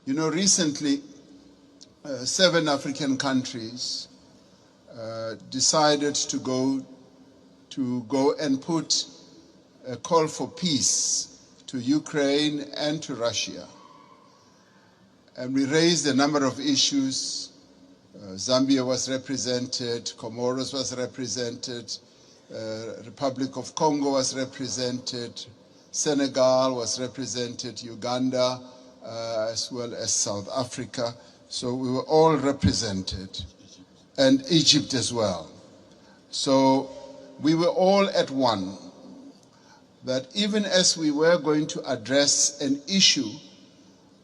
You know, recently, 7 African countries decided to go and put a call for peace to Ukraine and to Russia. And we raised a number of issues. Zambia was represented, Comoros was represented, Republic of Congo was represented, Senegal was represented, Uganda, as well as South Africa. So we were all represented, and Egypt as well. So we were all at one, that even as we were going to address an issue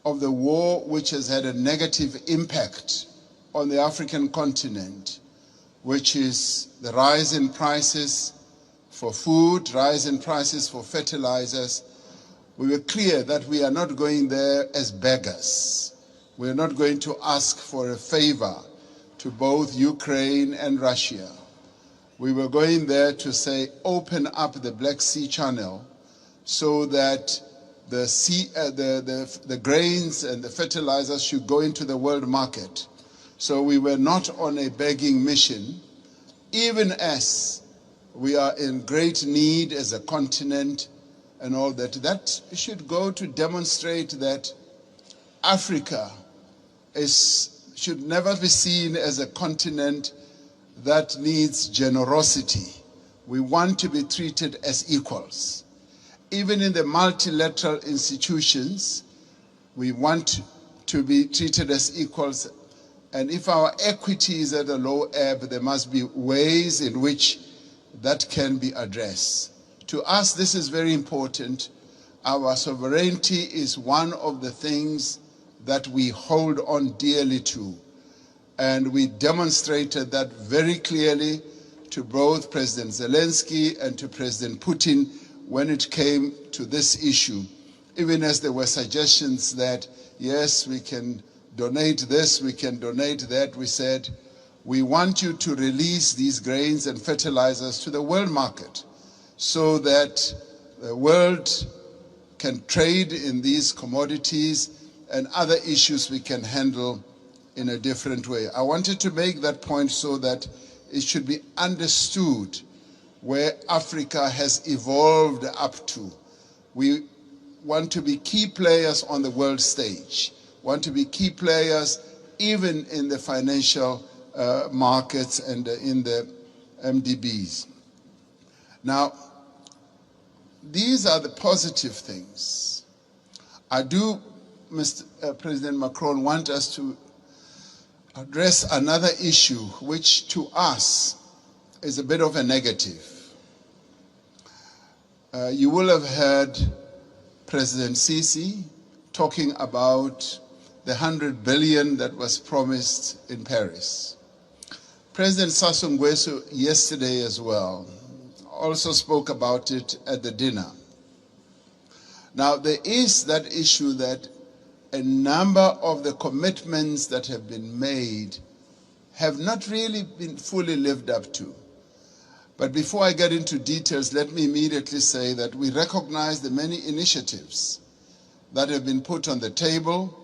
of the war which has had a negative impact on the African continent, which is the rise in prices for food, rise in prices for fertilizers, we were clear that we are not going there as beggars. We are not going to ask for a favor to both Ukraine and Russia. We were going there to say, open up the Black Sea Channel so that the grains and the fertilizers should go into the world market. So we were not on a begging mission, even as we are in great need as a continent and all that. That should go to demonstrate that Africa should never be seen as a continent that needs generosity. We want to be treated as equals. Even in the multilateral institutions, we want to be treated as equals. And if our equity is at a low ebb, there must be ways in which that can be addressed. To us, this is very important. Our sovereignty is one of the things that we hold on dearly to. And we demonstrated that very clearly to both President Zelensky and to President Putin when it came to this issue. Even as there were suggestions that, yes, we can donate this, we can donate that, we said, we want you to release these grains and fertilizers to the world market so that the world can trade in these commodities and other issues we can handle in a different way. I wanted to make that point so that it should be understood where Africa has evolved up to. We want to be key players on the world stage, want to be key players even in the financial markets and in the MDBs. Now, these are the positive things. I do, Mr. President Macron, want us to address another issue which to us is a bit of a negative. You will have heard President Sisi talking about the 100 billion that was promised in Paris. President Sassou Nguesso yesterday as well also spoke about it at the dinner. Now there is that issue that a number of the commitments that have been made have not really been fully lived up to. But before I get into details, let me immediately say that we recognize the many initiatives that have been put on the table,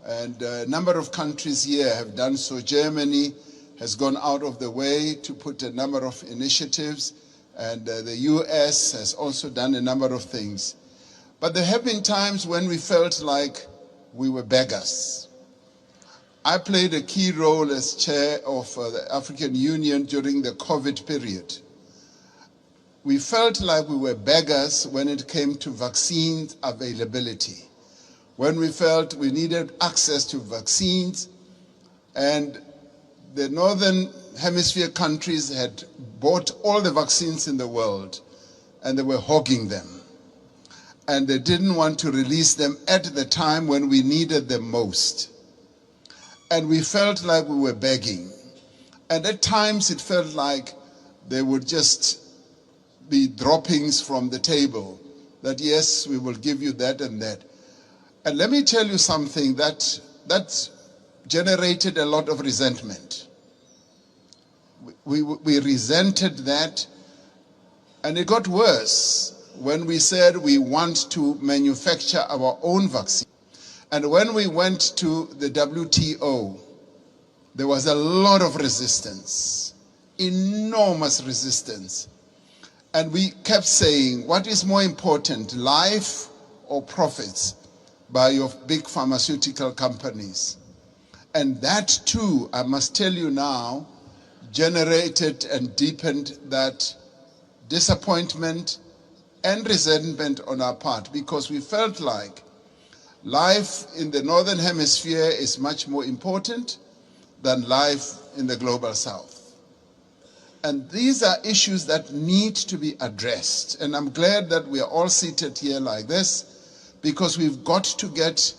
and a number of countries here have done so. Germany has gone out of the way to put a number of initiatives, and the US has also done a number of things. But there have been times when we felt like we were beggars. I played a key role as chair of the African Union during the COVID period. We felt like we were beggars when it came to vaccine availability, when we felt we needed access to vaccines, and the Northern Hemisphere countries had bought all the vaccines in the world, and they were hogging them. And they didn't want to release them at the time when we needed them most. And we felt like we were begging. And at times it felt like they would just be droppings from the table, that yes, we will give you that and that. And let me tell you something that generated a lot of resentment. We resented that, and it got worse when we said we want to manufacture our own vaccine. And when we went to the WTO, there was a lot of resistance, enormous resistance. And we kept saying, what is more important, life or profits by your big pharmaceutical companies? And that too, I must tell you now, generated and deepened that disappointment and resentment on our part, because we felt like life in the Northern Hemisphere is much more important than life in the global South. And these are issues that need to be addressed. And I'm glad that we are all seated here like this, because we've got to get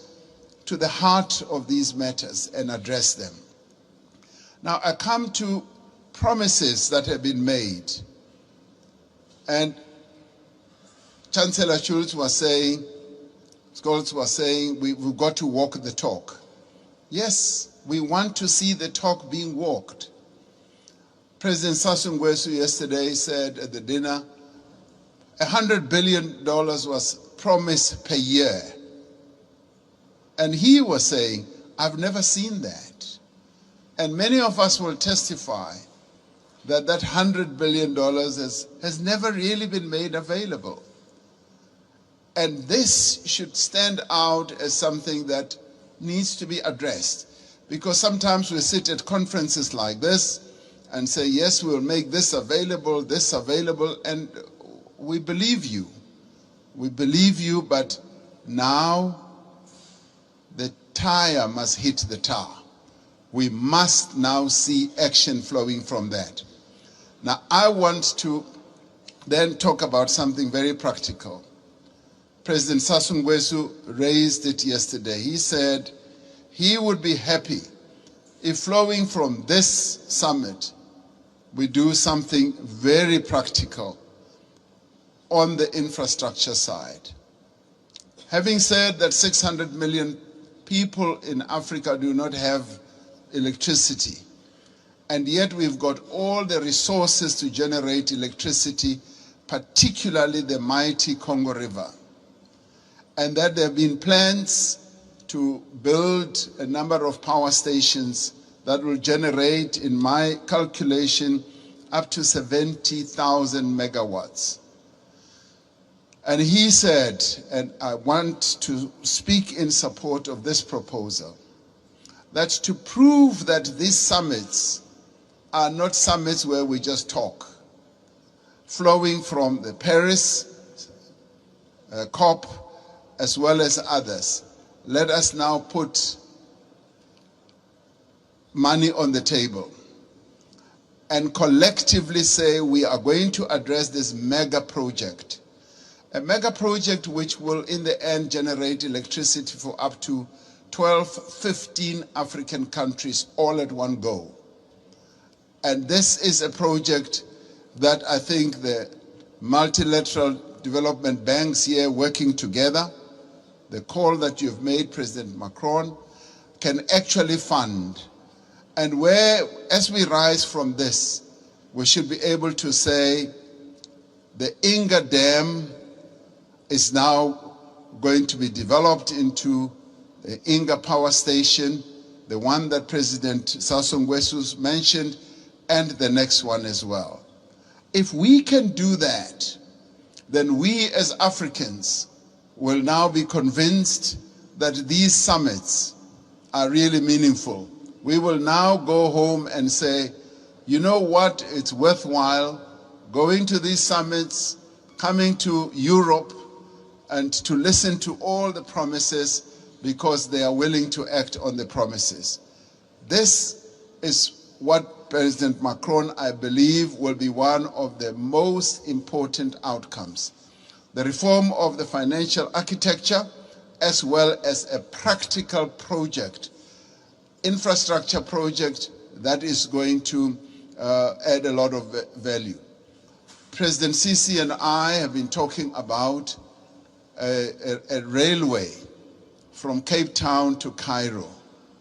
to the heart of these matters and address them. Now, I come to promises that have been made. And Chancellor Scholz was saying, we've got to walk the talk. Yes, we want to see the talk being walked. President Sassou Nguesso yesterday said at the dinner, $100 billion was promised per year. And he was saying, I've never seen that. And many of us will testify that that $100 billion has never really been made available. And this should stand out as something that needs to be addressed. Because sometimes we sit at conferences like this and say, yes, we'll make this available, and we believe you. We believe you, but now the tire must hit the tar. We must now see action flowing from that. Now, I want to then talk about something very practical. President Sassou Nguesso raised it yesterday. He said he would be happy if flowing from this summit, we do something very practical on the infrastructure side. Having said that 600 million people in Africa do not have electricity, and yet we've got all the resources to generate electricity, particularly the mighty Congo River. And that there have been plans to build a number of power stations that will generate, in my calculation, up to 70,000 megawatts. And he said, and I want to speak in support of this proposal, that to prove that these summits are not summits where we just talk, flowing from the Paris COP as well as others, let us now put money on the table and collectively say we are going to address this mega project. A mega project which will in the end generate electricity for up to 12, 15 African countries all at one go. And this is a project that I think the multilateral development banks here working together, the call that you've made, President Macron, can actually fund. And where, as we rise from this, we should be able to say the Inga Dam is now going to be developed into the Inga Power Station, the one that President Sassou Nguesso mentioned, and the next one as well. If we can do that, then we as Africans will now be convinced that these summits are really meaningful. We will now go home and say, you know what, it's worthwhile going to these summits, coming to Europe, and to listen to all the promises because they are willing to act on the promises. This is what President Macron, I believe, will be one of the most important outcomes. The reform of the financial architecture, as well as a practical project, infrastructure project that is going to add a lot of value. President Sisi and I have been talking about a railway from Cape Town to Cairo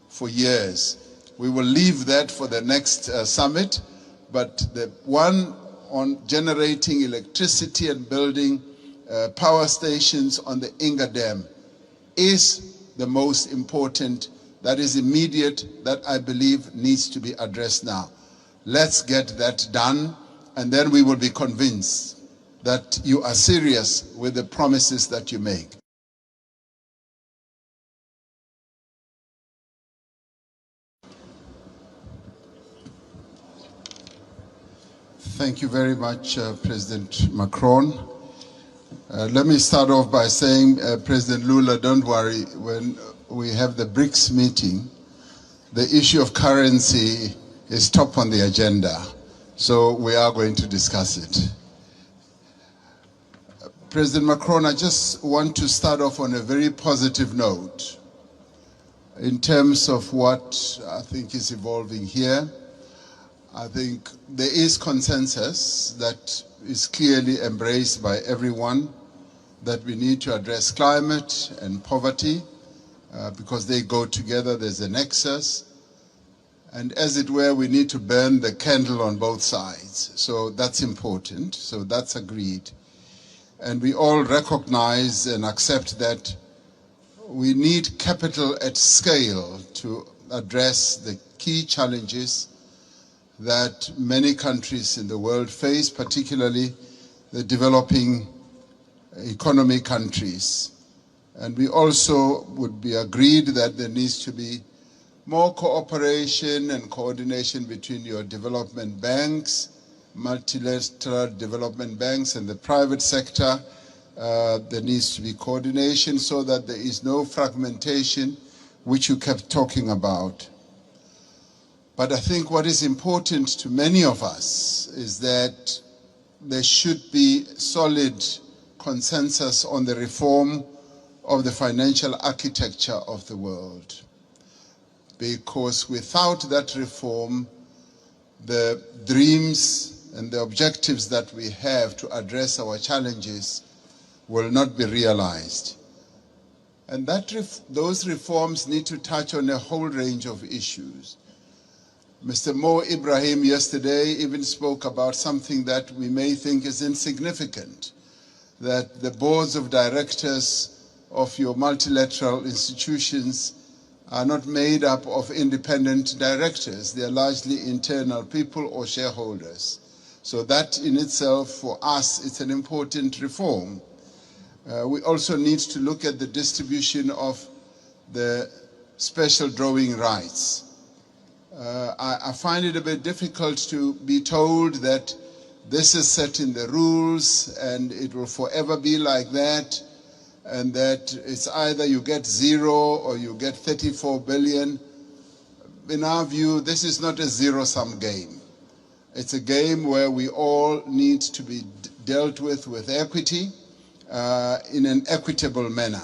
for years. We will leave that for the next summit, but the one on generating electricity and building power stations on the Inga Dam is the most important, that is immediate, that I believe needs to be addressed now. Let's get that done, and then we will be convinced that you are serious with the promises that you make. Thank you very much, President Macron. Let me start off by saying, President Lula, don't worry, when we have the BRICS meeting, the issue of currency is top on the agenda, so we are going to discuss it. President Macron, I just want to start off on a very positive note in terms of what I think is evolving here. I think there is consensus that is clearly embraced by everyone that we need to address climate and poverty because they go together, there's a nexus. And as it were, we need to burn the candle on both sides. So that's important, so that's agreed. And we all recognize and accept that we need capital at scale to address the key challenges that many countries in the world face, particularly the developing economy countries. And we also would be agreed that there needs to be more cooperation and coordination between your development banks, multilateral development banks, and the private sector. There needs to be coordination so that there is no fragmentation, which you kept talking about. But I think what is important to many of us is that there should be solid consensus on the reform of the financial architecture of the world. Because without that reform, the dreams and the objectives that we have to address our challenges will not be realized. And those reforms need to touch on a whole range of issues. Mr. Mo Ibrahim yesterday even spoke about something that we may think is insignificant, that the boards of directors of your multilateral institutions are not made up of independent directors. They are largely internal people or shareholders. So that in itself, for us, it's an important reform. We also need to look at the distribution of the special drawing rights. I find it a bit difficult to be told that this is set in the rules and it will forever be like that, and that it's either you get 0 or you get 34 billion. In our view, this is not a zero-sum game. It's a game where we all need to be dealt with equity in an equitable manner.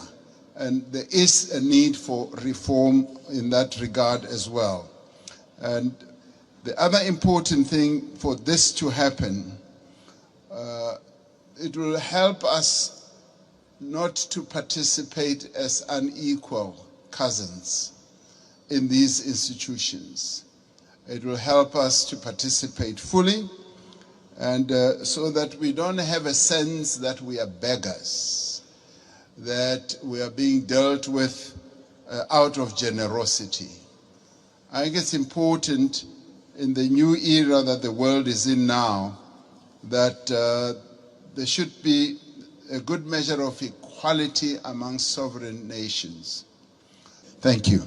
And there is a need for reform in that regard as well. And the other important thing for this to happen, it will help us not to participate as unequal cousins in these institutions. It will help us to participate fully, and so that we don't have a sense that we are beggars, that we are being dealt with out of generosity. I think it's important in the new era that the world is in now that there should be a good measure of equality among sovereign nations. Thank you.